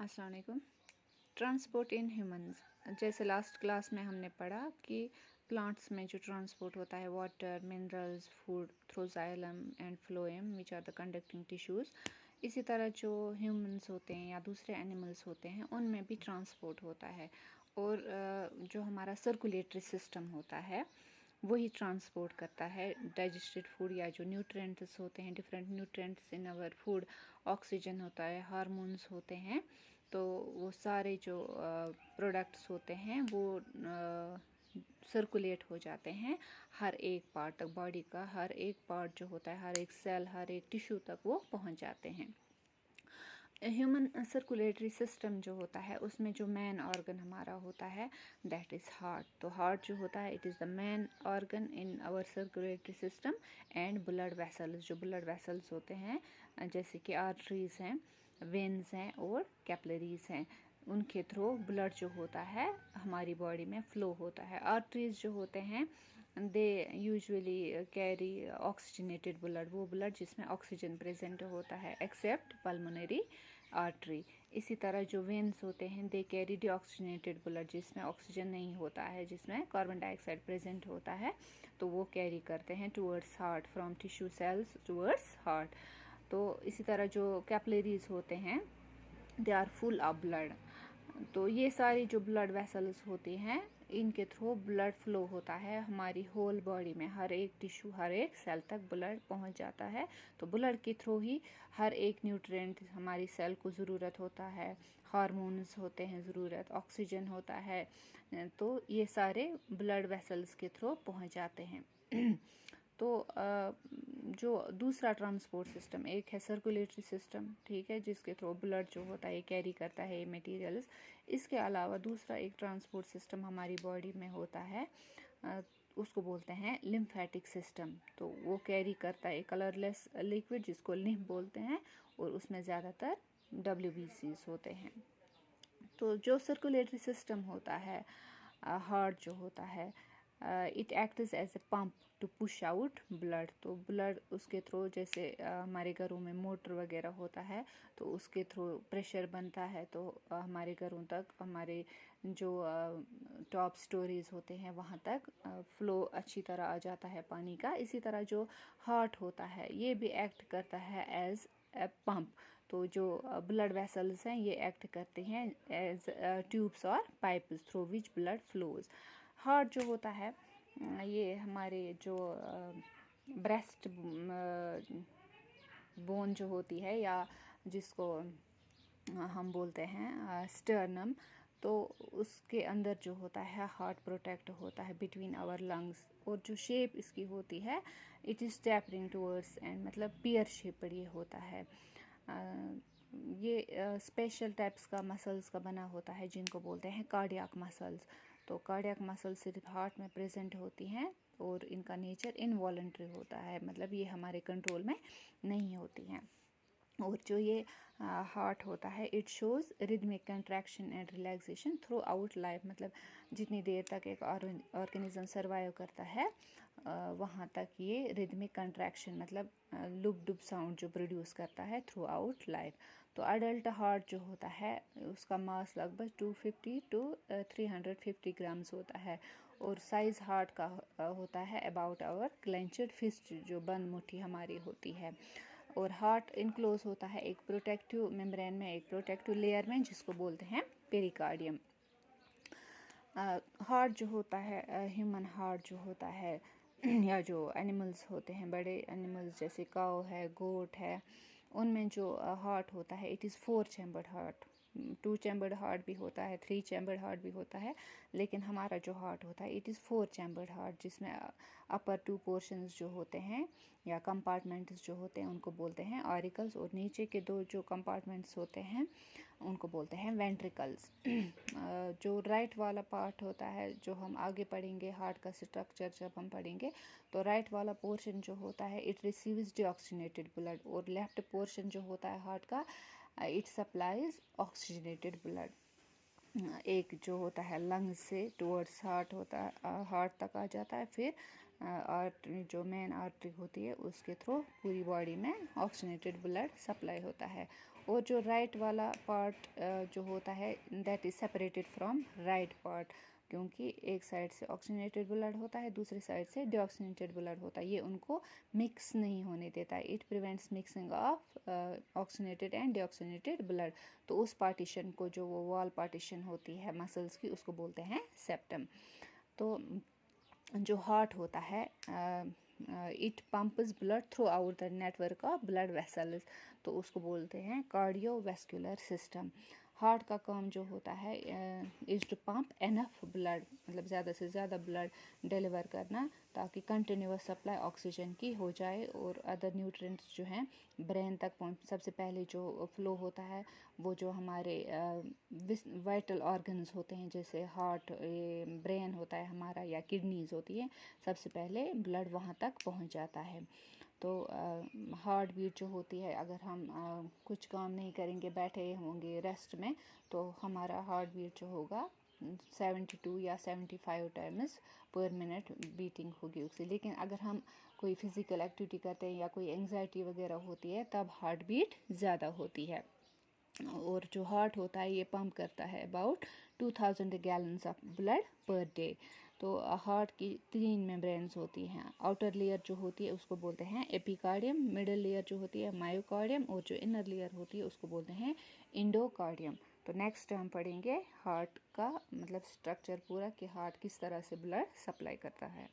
अस्सलाम वालेकुम। Transport in humans, जैसे लास्ट क्लास में हमने पढ़ा कि प्लांट्स में जो ट्रांसपोर्ट होता है water, minerals, food through xylem and phloem which are the conducting tissues, इसी तरह जो ह्यूमंस होते हैं या दूसरे एनिमल्स होते हैं उनमें भी ट्रांसपोर्ट होता है। और जो हमारा सर्कुलेटरी सिस्टम होता है वही ट्रांसपोर्ट करता है डाइजेस्टेड फूड या जो न्यूट्रिएंट्स होते हैं, different nutrients in our food, oxygen होता है, हार्मोन्स होते हैं। तो वो सारे जो प्रोडक्ट्स होते हैं वो सर्कुलेट हो जाते हैं हर एक पार्ट तक, बॉडी का हर एक पार्ट जो होता है, हर एक सेल, हर एक टिश्यू तक वो पहुंच जाते हैं। ह्यूमन सर्कुलेटरी सिस्टम जो होता है उसमें जो मेन ऑर्गन हमारा होता है दैट इज़ हार्ट। तो हार्ट जो होता है it is the main organ in our circulatory system. And blood vessels, जो ब्लड वेसल्स होते हैं जैसे कि आर्टरीज हैं, वेन्स हैं और कैपिलरीज हैं, उनके थ्रू ब्लड जो होता है हमारी बॉडी में फ्लो होता है। आर्टरीज जो होते हैं they usually carry oxygenated blood, वो ब्लड जिसमें ऑक्सीजन प्रेजेंट होता है एक्सेप्ट पल्मोनरी आर्टरी। इसी तरह जो वेन्स होते हैं दे कैरी डीऑक्सीजनेटेड ब्लड, जिसमें ऑक्सीजन नहीं होता है, जिसमें कार्बन डाइऑक्साइड प्रेजेंट होता है, तो वो कैरी करते हैं towards heart, from tissue cells towards heart. तो इसी तरह जो कैपिलरीज होते हैं they are full of blood. तो ये सारी जो ब्लड वेसल्स होती हैं इनके थ्रू ब्लड फ्लो होता है हमारी होल बॉडी में, हर एक टिश्यू, हर एक सेल तक ब्लड पहुंच जाता है। तो ब्लड के थ्रू ही हर एक न्यूट्रिएंट हमारी सेल को ज़रूरत होता है, हार्मोन्स होते हैं ज़रूरत, ऑक्सीजन होता है, तो ये सारे ब्लड वेसल्स के थ्रू पहुंच जाते हैं। तो जो दूसरा ट्रांसपोर्ट सिस्टम, एक है सर्कुलेटरी सिस्टम, ठीक है, जिसके थ्रू ब्लड जो होता है ये कैरी करता है ये मटेरियल्स। इसके अलावा दूसरा एक ट्रांसपोर्ट सिस्टम हमारी बॉडी में होता है, उसको बोलते हैं लिम्फेटिक सिस्टम। तो वो कैरी करता है कलरलेस लिक्विड जिसको लिम्फ बोलते हैं, और उसमें ज़्यादातर WBCs होते हैं। तो जो सर्कुलेटरी सिस्टम होता है, हार्ट जो होता है, it acts as a pump to push out blood. तो ब्लड उसके थ्रू, जैसे हमारे घरों में मोटर वगैरह होता है तो उसके थ्रू प्रेशर बनता है, तो हमारे घरों तक, हमारे जो टॉप स्टोरीज होते हैं वहाँ तक फ्लो अच्छी तरह आ जाता है पानी का। इसी तरह जो हार्ट होता है ये भी एक्ट करता है एज ए पंप। तो जो ब्लड वेसल्स हैं ये एक्ट करते हैं एज ट्यूब्स और pipes through which blood flows. Heart जो होता है ये हमारे जो ब्रेस्ट बोन जो होती है, या जिसको हम बोलते हैं स्टर्नम, तो उसके अंदर जो होता है हार्ट प्रोटेक्ट होता है बिटवीन आवर लंग्स। और जो शेप इसकी होती है it is tapering towards and, मतलब पियर शेप्ड ये होता है। ये स्पेशल टाइप्स का मसल्स का बना होता है जिनको बोलते हैं कार्डियक मसल्स। तो कार्डियक मसल्स सिर्फ हार्ट में प्रेजेंट होती हैं और इनका नेचर इनवॉलंटरी होता है, मतलब ये हमारे कंट्रोल में नहीं होती हैं। और जो ये हार्ट होता है it shows rhythmic contraction and relaxation through out life, मतलब जितनी देर तक एक ऑर्गेनिज्म सर्वाइव करता है वहाँ तक ये रिदमिक कंट्रैक्शन, मतलब लुप डुप साउंड जो प्रोड्यूस करता है थ्रू आउट लाइफ। तो अडल्ट हार्ट जो होता है उसका मास लगभग 250 to 350 ग्राम्स होता है, और साइज हार्ट का होता है अबाउट आवर क्लेंचड फिस्ट, जो बंद मुट्ठी हमारी होती है। और हार्ट इनक्लोज होता है एक प्रोटेक्टिव मेम्ब्रेन में, एक प्रोटेक्टिव लेयर में, जिसको बोलते हैं पेरिकार्डियम। हार्ट जो होता है, ह्यूमन हार्ट जो होता है या जो एनिमल्स होते हैं, बड़े एनिमल्स जैसे काऊ है, गोट है, उनमें जो हार्ट होता है it is 4 chambered heart. 2 chambered heart भी होता है, 3 चैम्बर्ड हार्ट भी होता है, लेकिन हमारा जो हार्ट होता है इट इज़ 4 चैम्बर्ड हार्ट, जिसमें अपर 2 पोर्शंस जो होते हैं या कंपार्टमेंट्स जो होते हैं उनको बोलते हैं ऑरिकल्स, और नीचे के 2 जो कंपार्टमेंट्स होते हैं उनको बोलते हैं वेंट्रिकल्स। जो राइट वाला पार्ट होता है, जो हम आगे पढ़ेंगे हार्ट का स्ट्रक्चर जब हम पढ़ेंगे, तो राइट वाला पोर्शन जो होता है इट रिसीव्स डीऑक्सीजनेटेड ब्लड, और लेफ्ट पोर्शन जो होता है हार्ट का इट सप्लाइज ऑक्सीजनेटेड ब्लड। एक जो होता है लंग्स से टुवर्ड्स हार्ट होता है, हार्ट तक आ जाता है, फिर आर्टरी, जो मेन आर्टरी होती है उसके थ्रू पूरी बॉडी में ऑक्सीजनेटेड ब्लड सप्लाई होता है। और जो राइट वाला पार्ट जो होता है that is separated from right part, क्योंकि एक साइड से ऑक्सीजनेटेड ब्लड होता है, दूसरी साइड से डीऑक्सीजनेटेड ब्लड होता है, ये उनको मिक्स नहीं होने देता है। It prevents mixing of oxygenated and deoxygenated blood. तो उस पार्टीशन को, जो वो वॉल पार्टीशन होती है मसल्स की, उसको बोलते हैं सेप्टम। तो जो हार्ट होता है it pumps blood through out the network of blood vessels, तो उसको बोलते हैं कार्डियोवैस्कुलर सिस्टम। हार्ट का काम जो होता है is to pump enough blood, मतलब ज़्यादा से ज़्यादा ब्लड डिलीवर करना, ताकि कंटिन्यूस सप्लाई ऑक्सीजन की हो जाए और अदर न्यूट्रिएंट्स जो हैं ब्रेन तक पहुँच। सबसे पहले जो फ्लो होता है वो जो हमारे वाइटल ऑर्गन्स होते हैं, जैसे हार्ट, ब्रेन होता है हमारा, या किडनीज होती है, सबसे पहले ब्लड वहाँ तक पहुँच जाता है। तो हार्ट बीट जो होती है, अगर हम कुछ काम नहीं करेंगे, बैठे होंगे रेस्ट में, तो हमारा हार्ट बीट जो होगा 72 या 75 टाइम्स पर मिनट बीटिंग होगी उसकी। लेकिन अगर हम कोई फिज़िकल एक्टिविटी करते हैं या कोई एंग्जाइटी वगैरह होती है, तब हार्ट बीट ज़्यादा होती है। और जो हार्ट होता है ये पंप करता है about 2000 gallons of blood per day. तो हार्ट की 3 मेम्ब्रेन्स होती हैं। आउटर लेयर जो होती है उसको बोलते हैं एपिकार्डियम, मिडिल लेयर जो होती है मायोकार्डियम, और जो इनर लेयर होती है उसको बोलते हैं इंडोकार्डियम। तो नेक्स्ट हम पढ़ेंगे हार्ट का मतलब स्ट्रक्चर पूरा, कि हार्ट किस तरह से ब्लड सप्लाई करता है।